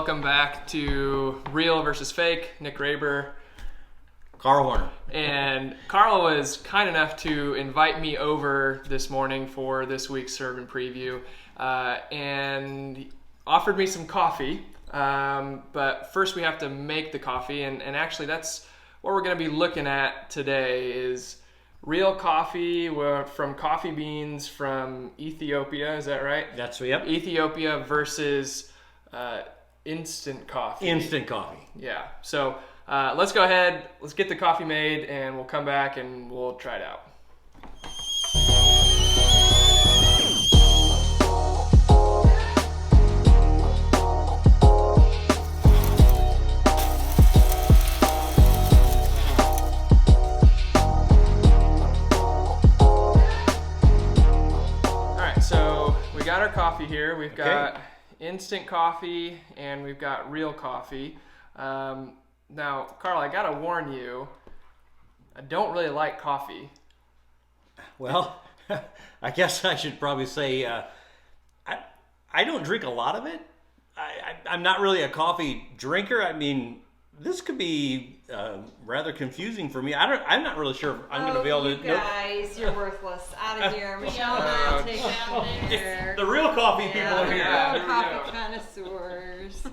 welcome back to Real versus Fake. Nick Raber. Carl Horner. And Carl was kind enough to invite me over this morning for this week's serve and preview, and offered me some coffee. But first we have to make the coffee, and actually that's what we're going to be looking at today is real coffee from coffee beans from Ethiopia. Is that right? That's yep. Ethiopia versus instant coffee. Instant coffee. Yeah. So let's go ahead. Let's get the coffee made, and we'll come back and we'll try it out. All right. So we got our coffee here. We've got instant coffee and we've got real coffee. Now, Carl, I gotta warn you, I don't really like coffee. Well, I guess I should probably say I don't drink a lot of it. I'm not really a coffee drinker. I mean, this could be rather confusing for me. I'm not really sure if I'm going to be able to. Guys, you're worthless. Out of here, Michelle. I'll take it from there. The real coffee people are here. Coffee connoisseurs.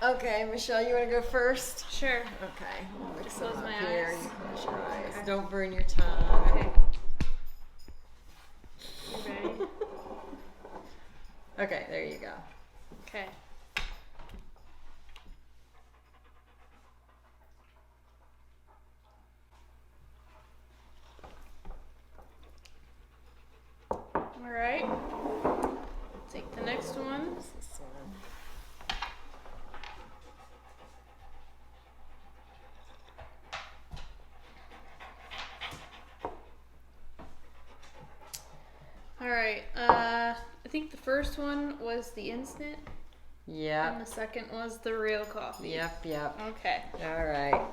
Okay, Michelle, you want to go first? Sure. Okay. I'll mix Close them my up here. eyes. You close your eyes. Okay. Don't burn your tongue. Okay. You ready? Okay, there you go. Okay. All right. Take the next one. What's this one? All right. I think the first one was the instant, and Yep. the second was the real coffee. Yep. Okay. All right.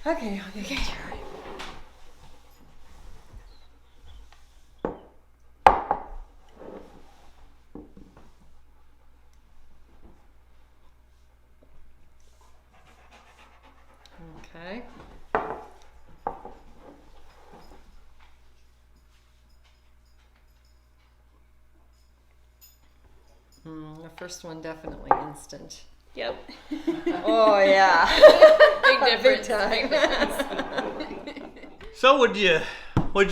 Okay, I'll get you. Okay. The first one definitely instant. Yep. Oh yeah, Big big difference. time. So what'd you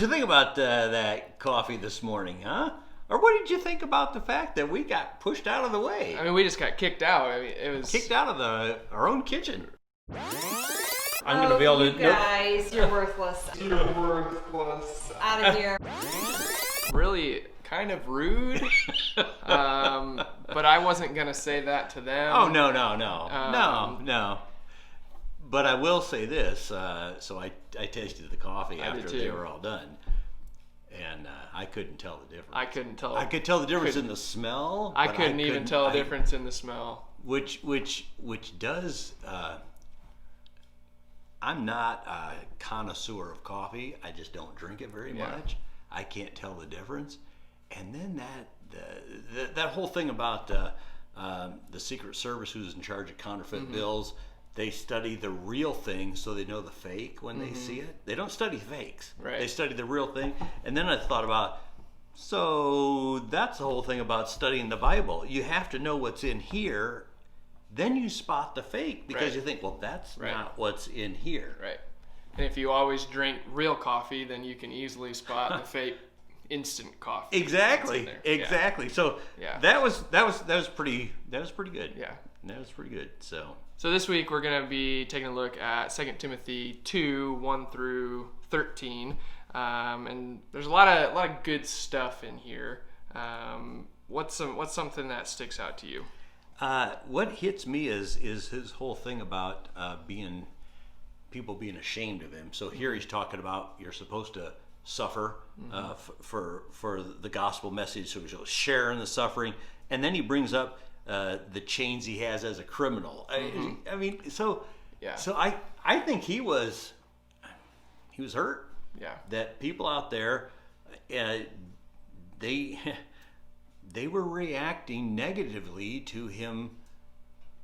think about that coffee this morning, huh? Or what did you think about the fact that we got pushed out of the way? I mean, we just got kicked out. I mean, it was Kicked out of our own kitchen. I'm going to be able to. Guys, you're worthless. Out of here. really kind of rude. But I wasn't gonna say that to them. Oh no. But I will say this. So I tasted the coffee I did after too. they were all done, and I couldn't tell the difference. I couldn't tell. I could tell the difference in the smell. I but couldn't even tell the difference in the smell. Which does. I'm not a connoisseur of coffee. I just don't drink it very much. I can't tell the difference. And then that whole thing about the Secret Service, who's in charge of counterfeit bills, they study the real thing so they know the fake when they see it. They don't study fakes. Right. They study the real thing. And then I thought about, so that's the whole thing about studying the Bible. You have to know what's in here, then you spot the fake because Right. you think, well, that's Right. not what's in here. Right. And if you always drink real coffee, then you can easily spot the fake instant coffee. Exactly. that's in there. Exactly. So Yeah. that was pretty good. Yeah. That was pretty good. So this week we're going to be taking a look at 2 Timothy 2, 1 through 13. And there's a lot of good stuff in here. What's something that sticks out to you? what hits me is his whole thing about people being ashamed of him. So here he's talking about you're supposed to suffer for the gospel message, so he'll share in the suffering, and then he brings up the chains he has as a criminal. I mean, so I think he was hurt. Yeah, that people out there they they were reacting negatively to him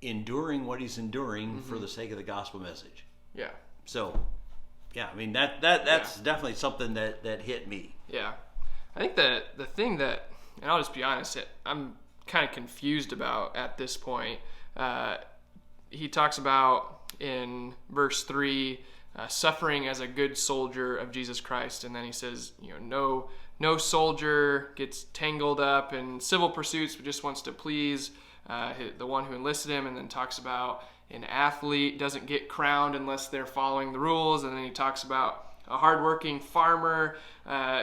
enduring what he's enduring for the sake of the gospel message. Yeah. So, yeah, I mean that's definitely something that hit me. Yeah. I think the thing that, and I'll just be honest, I'm kind of confused about at this point. He talks about in verse 3, suffering as a good soldier of Jesus Christ, and then he says, no soldier gets tangled up in civil pursuits, but just wants to please the one who enlisted him, and then talks about an athlete doesn't get crowned unless they're following the rules, and then he talks about a hardworking farmer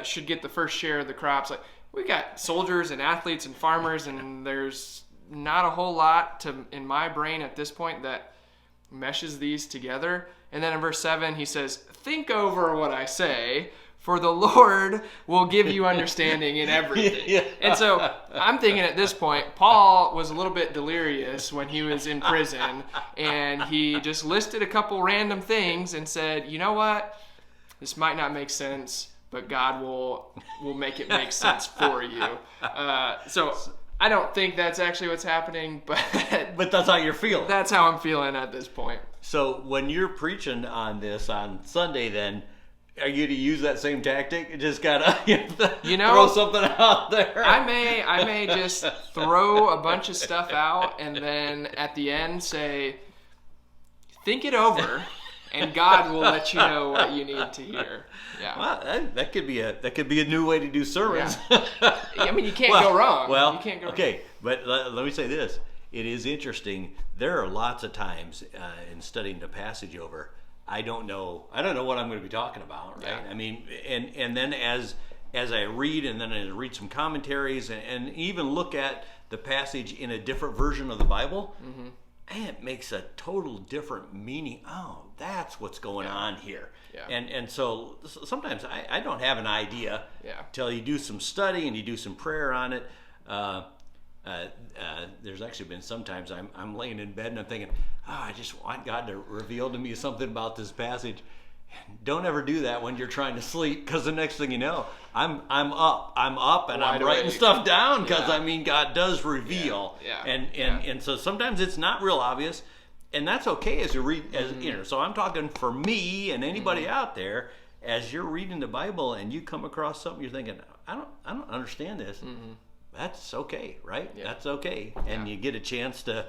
should get the first share of the crops. Like, we got soldiers and athletes and farmers, and there's not a whole lot in my brain at this point that meshes these together. And then in verse 7, he says, think over what I say, for the Lord will give you understanding in everything. Yeah. And so I'm thinking at this point, Paul was a little bit delirious when he was in prison, and he just listed a couple random things and said, you know what? This might not make sense, but God will make it make sense for you. So I don't think that's actually what's happening, but that's how you're feeling. That's how I'm feeling at this point. So when you're preaching on this on Sunday, then are you to use that same tactic? You just gotta throw something out there. I may just throw a bunch of stuff out and then at the end say, think it over, and God will let you know what you need to hear. Yeah. Well, that could be a new way to do sermons. Yeah. I mean, you can't go wrong. Well, you can't go okay, wrong. But let me say this: it is interesting. There are lots of times in studying the passage over, I don't know what I'm going to be talking about, right? Yeah. I mean, and then as I read, and then I read some commentaries, and even look at the passage in a different version of the Bible. Mm-hmm. And it makes a total different meaning. Oh, that's what's going on here. Yeah. And so sometimes I don't have an idea till you do some study and you do some prayer on it. There's actually been sometimes I'm laying in bed and I'm thinking, I just want God to reveal to me something about this passage. Don't ever do that when you're trying to sleep, because the next thing you know, I'm up and I'm writing stuff down, because God does reveal, and so sometimes it's not real obvious, and that's okay as you read, So I'm talking for me and anybody out there, as you're reading the Bible and you come across something you're thinking, I don't understand this. That's okay, right? Yeah. That's okay, and you get a chance to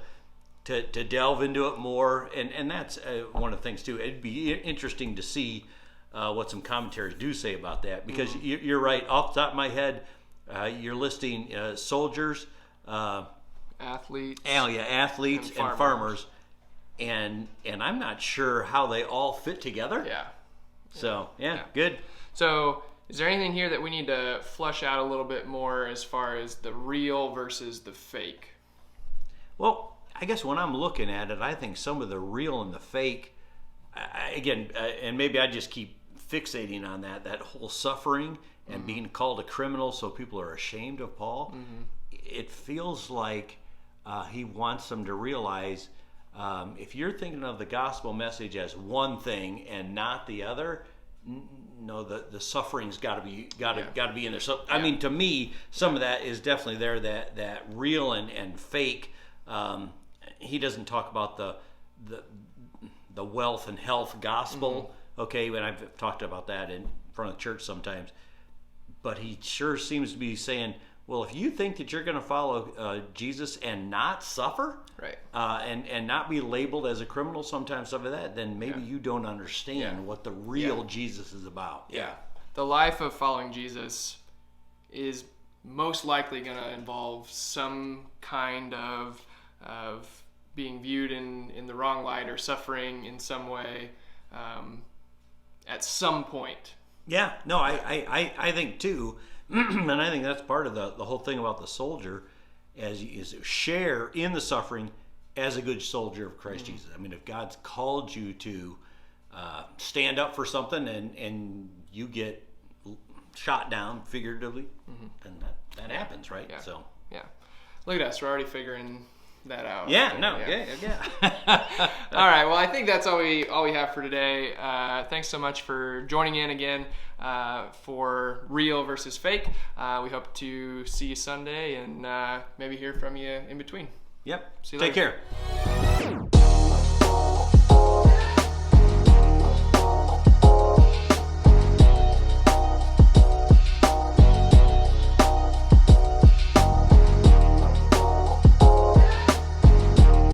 delve into it more, and that's one of the things too. It'd be interesting to see what some commentaries do say about that, because you're right. Off the top of my head, you're listing soldiers, athletes, athletes and farmers, and I'm not sure how they all fit together. Yeah. So good. So is there anything here that we need to flush out a little bit more as far as the real versus the fake? Well, I guess when I'm looking at it, I think some of the real and the fake, and maybe I just keep fixating on that whole suffering and being called a criminal, so people are ashamed of Paul. It feels like he wants them to realize, if you're thinking of the gospel message as one thing and not the other, no, the suffering's got to be in there. So I mean, to me, some of that is definitely there. That real and fake. He doesn't talk about the wealth and health gospel, okay, and I've talked about that in front of the church sometimes, but he sure seems to be saying, well, if you think that you're going to follow Jesus and not suffer, right, and not be labeled as a criminal, sometimes some of that, then maybe you don't understand what the real Jesus is about. Yeah, the life of following Jesus is most likely going to involve some kind of being viewed in the wrong light or suffering in some way at some point. Yeah, no, I think too, and I think that's part of the whole thing about the soldier, is share in the suffering as a good soldier of Christ Jesus. I mean, if God's called you to stand up for something and you get shot down figuratively, then that happens, right? Yeah. So look at us, we're already figuring that out. Yeah, Okay, no, yeah. All right. Well, I think that's all we have for today. Thanks so much for joining in again for real versus fake. We hope to see you Sunday and maybe hear from you in between. Yep. See you Take later. care.